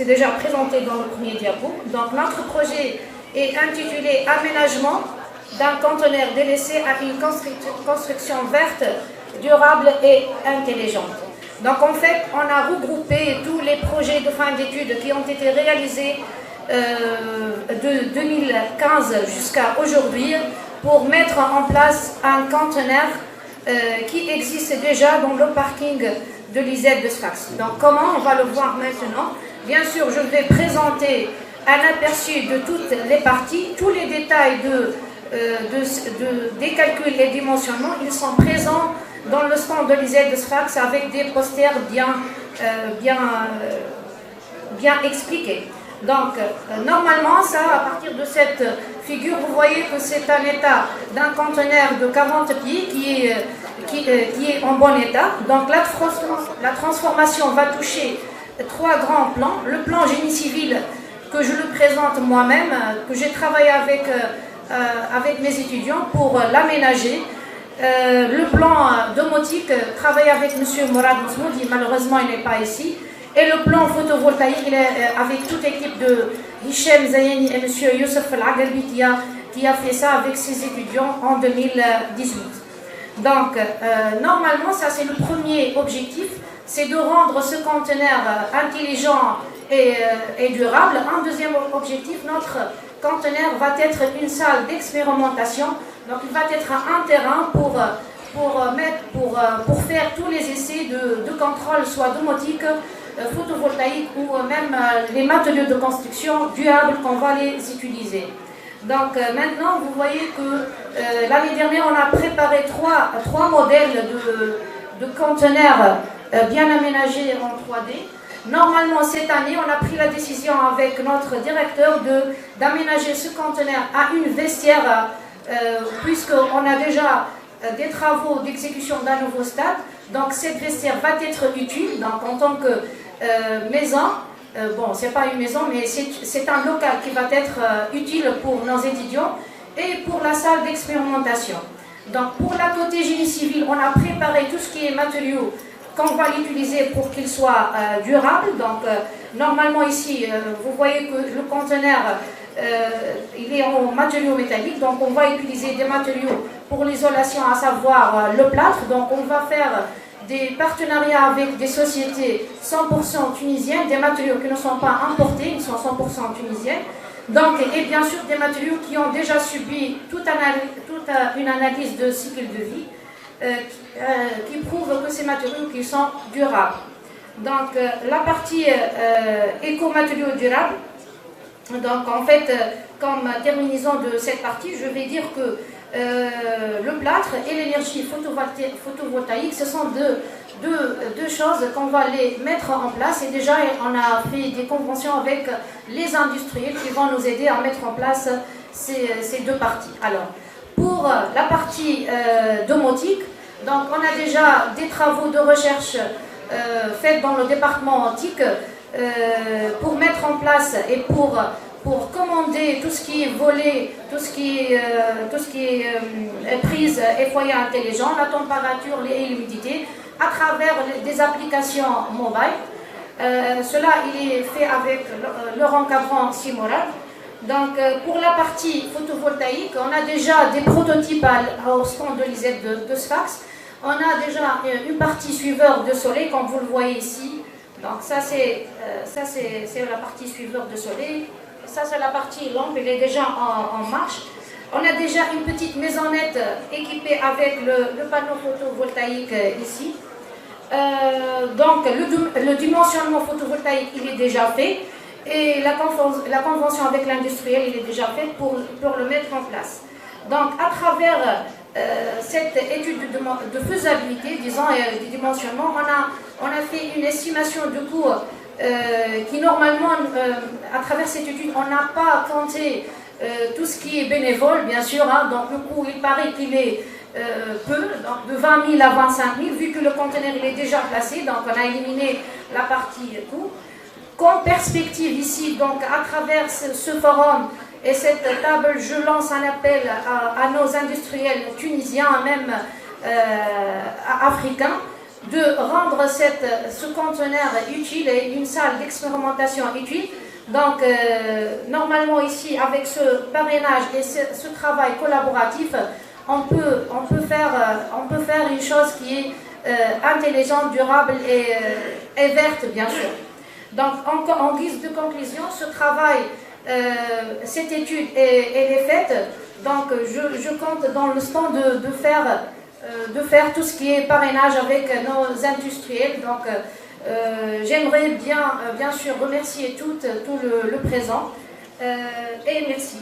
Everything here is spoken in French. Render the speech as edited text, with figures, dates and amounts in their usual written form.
c'est déjà présenté dans le premier diapo. Donc notre projet est intitulé Aménagement d'un conteneur délaissé à une construction verte, durable et intelligente. Donc en fait, on a regroupé tous les projets de fin d'études qui ont été réalisés de 2015 jusqu'à aujourd'hui pour mettre en place un conteneur qui existe déjà dans le parking de l'ISEP de Sfax. Donc comment on va le voir maintenant? Bien sûr, je vais présenter un aperçu de toutes les parties, tous les détails des calculs et dimensionnements, ils sont présents dans le stand de l'ISEP de Sfax avec des posters bien expliqués. Donc, normalement, ça, à partir de cette figure, vous voyez que c'est un état d'un conteneur de 40 pieds qui est en bon état. Donc, la transformation va toucher 3 grands plans. Le plan génie civil, que je le présente moi-même, que j'ai travaillé avec mes étudiants pour l'aménager. Le plan domotique, travaillé avec M. Mourad Mousmoudi, malheureusement, il n'est pas ici. Et le plan photovoltaïque, il est avec toute l'équipe de Hichem Zayani et M. Youssef Al-Agalbi qui a fait ça avec ses étudiants en 2018. Donc, normalement, ça c'est le premier objectif, c'est de rendre ce conteneur intelligent et durable. Un deuxième objectif, notre conteneur va être une salle d'expérimentation, donc il va être un terrain pour faire tous les essais de contrôle, soit domotique, photovoltaïque ou même les matériaux de construction durables qu'on va les utiliser. Donc maintenant, vous voyez que l'année dernière, on a préparé trois modèles de conteneurs bien aménagés en 3D. Normalement, cette année, on a pris la décision avec notre directeur d'aménager ce conteneur à une vestiaire, puisqu'on a déjà des travaux d'exécution d'un nouveau stade. Donc cette vestiaire va être utile donc, en tant que maison. Bon, c'est pas une maison, mais c'est un local qui va être utile pour nos étudiants et pour la salle d'expérimentation. Donc pour la côté génie civil, on a préparé tout ce qui est matériaux qu'on va l'utiliser pour qu'il soit durable. Donc normalement ici, vous voyez que le conteneur il est en matériaux métalliques, donc on va utiliser des matériaux pour l'isolation, à savoir le plâtre. Donc on va faire des partenariats avec des sociétés 100% tunisiennes, des matériaux qui ne sont pas importés, ils sont 100% tunisiens. Donc, et bien sûr des matériaux qui ont déjà subi toute une analyse de cycle de vie qui prouve que ces matériaux qui sont durables. Donc la partie éco-matériaux durables. Donc en fait, comme terminaison de cette partie, je vais dire que le plâtre et l'énergie photovoltaïque, ce sont deux choses qu'on va les mettre en place. Et déjà, on a fait des conventions avec les industriels qui vont nous aider à mettre en place ces deux parties. Alors, pour la partie domotique, donc on a déjà des travaux de recherche faits dans le département TIC pour mettre en place et pour commander tout ce qui est volet, tout ce qui est prise et foyer intelligent, la température et l'humidité, à travers des applications mobiles. Cela il est fait avec leur encadrant Simorad. Donc pour la partie photovoltaïque, on a déjà des prototypes au stand de l'ISEP de Sfax. On a déjà une partie suiveur de soleil, comme vous le voyez ici. Donc ça c'est la partie suiveur de soleil. Ça c'est la partie lampe, elle est déjà en marche. On a déjà une petite maisonnette équipée avec le panneau photovoltaïque ici. Donc le dimensionnement photovoltaïque il est déjà fait et la convention avec l'industriel il est déjà faite pour le mettre en place. Donc à travers cette étude de faisabilité, disons, du dimensionnement, on a fait une estimation de coût qui normalement, à travers cette étude, on n'a pas compté tout ce qui est bénévole, bien sûr, hein, donc le coût, il paraît qu'il est peu, donc de 20 000 à 25 000, vu que le conteneur il est déjà placé, donc on a éliminé la partie coût. Comme perspective ici, donc à travers ce forum et cette table, je lance un appel à nos industriels tunisiens, même africains, de rendre ce conteneur utile et une salle d'expérimentation utile. Donc, normalement ici, avec ce parrainage et ce travail collaboratif, on peut faire une chose qui est intelligente, durable et verte, bien sûr. Donc, en guise de conclusion, ce travail, cette étude, elle est faite. Donc, je compte dans le stand de faire tout ce qui est parrainage avec nos industriels. Donc, j'aimerais bien sûr remercier tout le présent et merci.